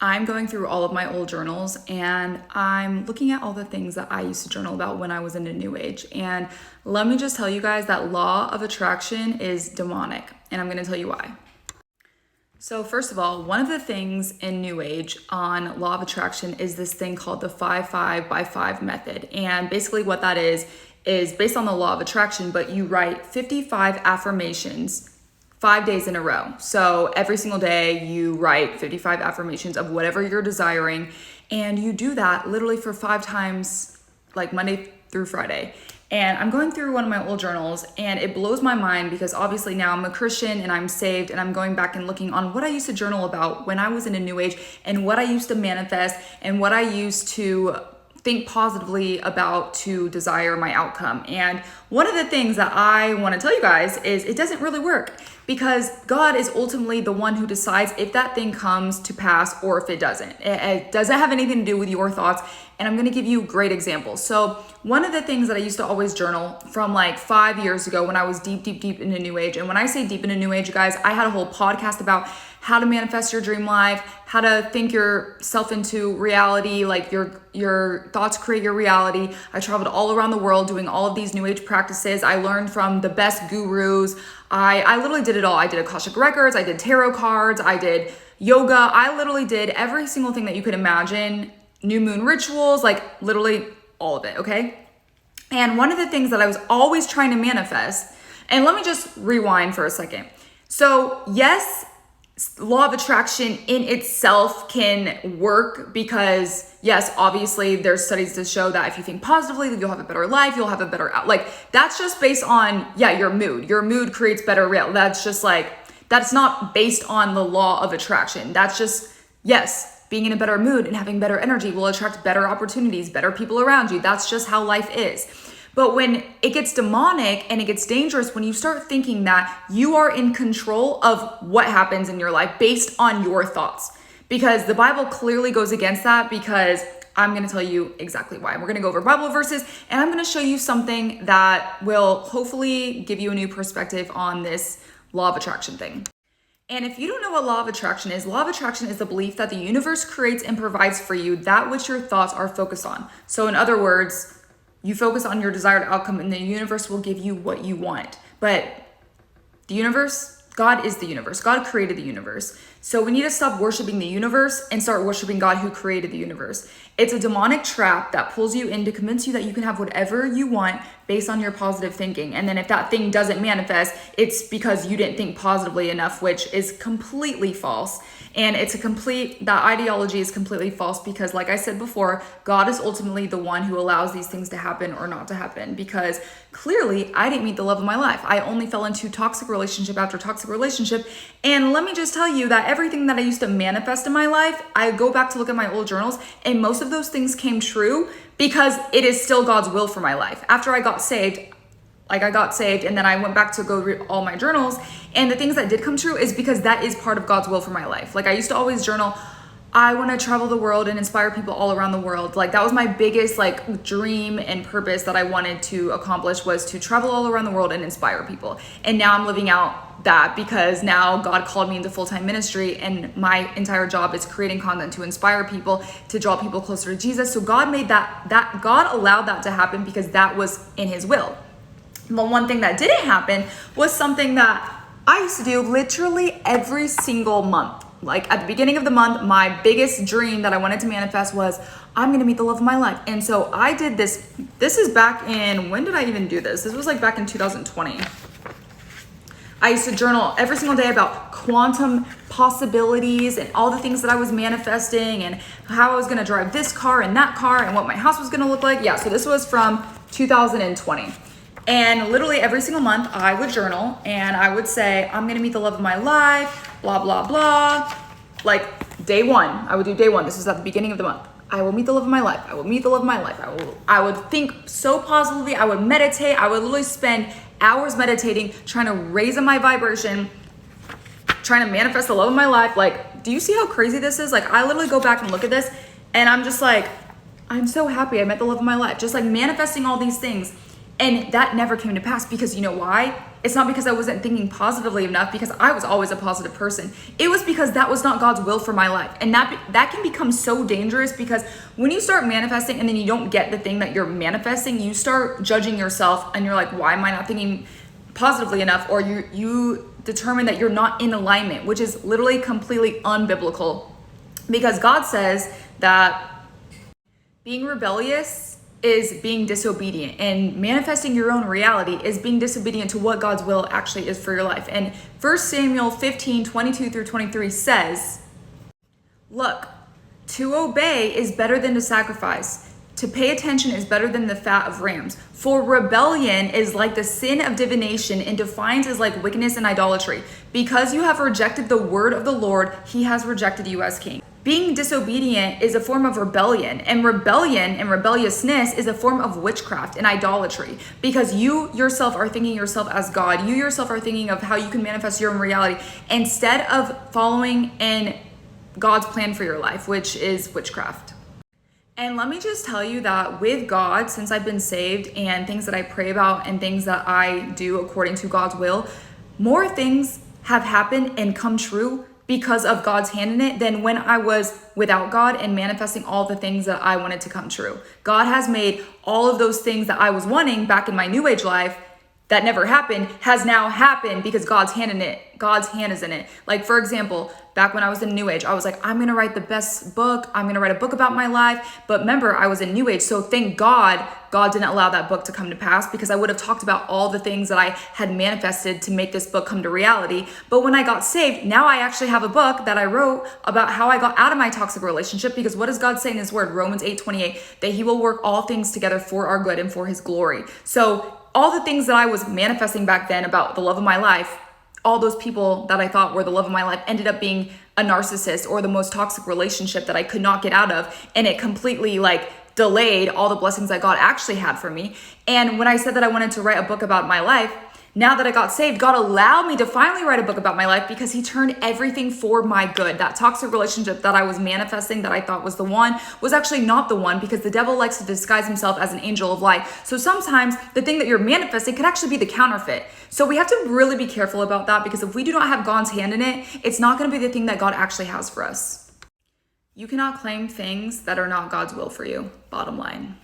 I'm going through all of my old journals and I'm looking at all the things that I used to journal about when I was in a new age. And let me just tell you guys that law of attraction is demonic, and I'm going to tell you why. So first of all, one of the things in New Age on law of attraction is this thing called the 5-5-by-5 method. And basically what that is based on the law of attraction, but you write 55 affirmations 5 days in a row. So every single day you write 55 affirmations of whatever you're desiring. And you do that literally for 5 times, like Monday through Friday. And I'm going through one of my old journals and it blows my mind because obviously now I'm a Christian and I'm saved, and I'm going back and looking on what I used to journal about when I was in a new age and what I used to manifest and what I used to think positively about to desire my outcome. And one of the things that I want to tell you guys is it doesn't really work, because God is ultimately the one who decides if that thing comes to pass or if it doesn't. It doesn't have anything to do with your thoughts. And I'm going to give you great examples. So one of the things that I used to always journal from like 5 years ago when I was deep into New Age. And when I say deep into New Age, you guys, I had a whole podcast about how to manifest your dream life, how to think yourself into reality, like your thoughts create your reality. I traveled all around the world doing all of these New Age practices. I learned from the best gurus. I literally did it all. I did Akashic Records, I did tarot cards, I did yoga. I literally did every single thing that you could imagine. New moon rituals, like literally all of it, okay? And one of the things that I was always trying to manifest, and let me just rewind for a second. So yes, law of attraction in itself can work because yes, obviously there's studies to show that if you think positively, you'll have a better life, you'll have a better like that's just based on your mood creates better real. That's just like, that's not based on the law of attraction. That's just, yes, being in a better mood and having better energy will attract better opportunities, better people around you. That's just how life is. But when it gets demonic and it gets dangerous, when you start thinking that you are in control of what happens in your life based on your thoughts, because the Bible clearly goes against that, because I'm going to tell you exactly why. We're going to go over Bible verses and I'm going to show you something that will hopefully give you a new perspective on this law of attraction thing. And if you don't know what law of attraction is the belief that the universe creates and provides for you that which your thoughts are focused on. So in other words, you focus on your desired outcome and the universe will give you what you want. But the universe, God is the universe. God created the universe. So we need to stop worshiping the universe and start worshiping God who created the universe. It's a demonic trap that pulls you in to convince you that you can have whatever you want based on your positive thinking. And then if that thing doesn't manifest, it's because you didn't think positively enough, which is completely false. And that ideology is completely false because, like I said before, God is ultimately the one who allows these things to happen or not to happen, because clearly I didn't meet the love of my life. I only fell into toxic relationship after toxic relationship. And let me just tell you that everything that I used to manifest in my life, I go back to look at my old journals and most of those things came true because it is still God's will for my life. After I got saved, and then I went back to go read all my journals, and the things that did come true is because that is part of God's will for my life. Like I used to always journal, I want to travel the world and inspire people all around the world. Like that was my biggest like dream and purpose that I wanted to accomplish, was to travel all around the world and inspire people. And now I'm living out that because now God called me into full-time ministry and my entire job is creating content to inspire people, to draw people closer to Jesus. So God made that God allowed that to happen because that was in his will. But one thing that didn't happen was something that I used to do literally every single month. Like at the beginning of the month, my biggest dream that I wanted to manifest was I'm going to meet the love of my life. And so I did this. This is back in, when did I even do this? This was like back in 2020. I used to journal every single day about quantum possibilities and all the things that I was manifesting and how I was going to drive this car and that car and what my house was going to look like. Yeah, so this was from 2020. And literally every single month I would journal and I would say, I'm going to meet the love of my life, blah, blah, blah. Like day one, I would do day one. This was at the beginning of the month. I will meet the love of my life. I will meet the love of my life. I would think so positively. I would meditate. I would literally spend hours meditating, trying to raise my vibration, trying to manifest the love of my life. Like, do you see how crazy this is? Like, I literally go back and look at this and I'm just like, I'm so happy I met the love of my life. Just like manifesting all these things. And that never came to pass because you know why? It's not because I wasn't thinking positively enough, because I was always a positive person. It was because that was not God's will for my life. And that can become so dangerous, because when you start manifesting and then you don't get the thing that you're manifesting, you start judging yourself and you're like, why am I not thinking positively enough? Or you determine that you're not in alignment, which is literally completely unbiblical, because God says that being rebellious is being disobedient, and manifesting your own reality is being disobedient to what God's will actually is for your life. And 1 Samuel 15:22-23 says, look, to obey is better than to sacrifice. To pay attention is better than the fat of rams. For rebellion is like the sin of divination, and defiance is like wickedness and idolatry. Because you have rejected the word of the Lord, he has rejected you as king. Being disobedient is a form of rebellion, and rebellion and rebelliousness is a form of witchcraft and idolatry, because you yourself are thinking yourself as God. You yourself are thinking of how you can manifest your own reality instead of following in God's plan for your life, which is witchcraft. And let me just tell you that with God, since I've been saved, and things that I pray about and things that I do according to God's will, more things have happened and come true because of God's hand in it than when I was without God and manifesting all the things that I wanted to come true. God has made all of those things that I was wanting back in my new age life that never happened has now happened because God's hand in it. God's hand is in it. Like, for example, back when I was in New Age, I was like, I'm going to write the best book. I'm going to write a book about my life. But remember, I was in New Age. So thank God, God didn't allow that book to come to pass, because I would have talked about all the things that I had manifested to make this book come to reality. But when I got saved, now I actually have a book that I wrote about how I got out of my toxic relationship, because what does God say in his word? Romans 8:28, that he will work all things together for our good and for his glory. So all the things that I was manifesting back then about the love of my life, all those people that I thought were the love of my life ended up being a narcissist or the most toxic relationship that I could not get out of. And it completely delayed all the blessings that God actually had for me. And when I said that I wanted to write a book about my life, now that I got saved, God allowed me to finally write a book about my life, because he turned everything for my good. That toxic relationship that I was manifesting that I thought was the one was actually not the one, because the devil likes to disguise himself as an angel of light. So sometimes the thing that you're manifesting could actually be the counterfeit. So we have to really be careful about that, because if we do not have God's hand in it, it's not going to be the thing that God actually has for us. You cannot claim things that are not God's will for you, bottom line.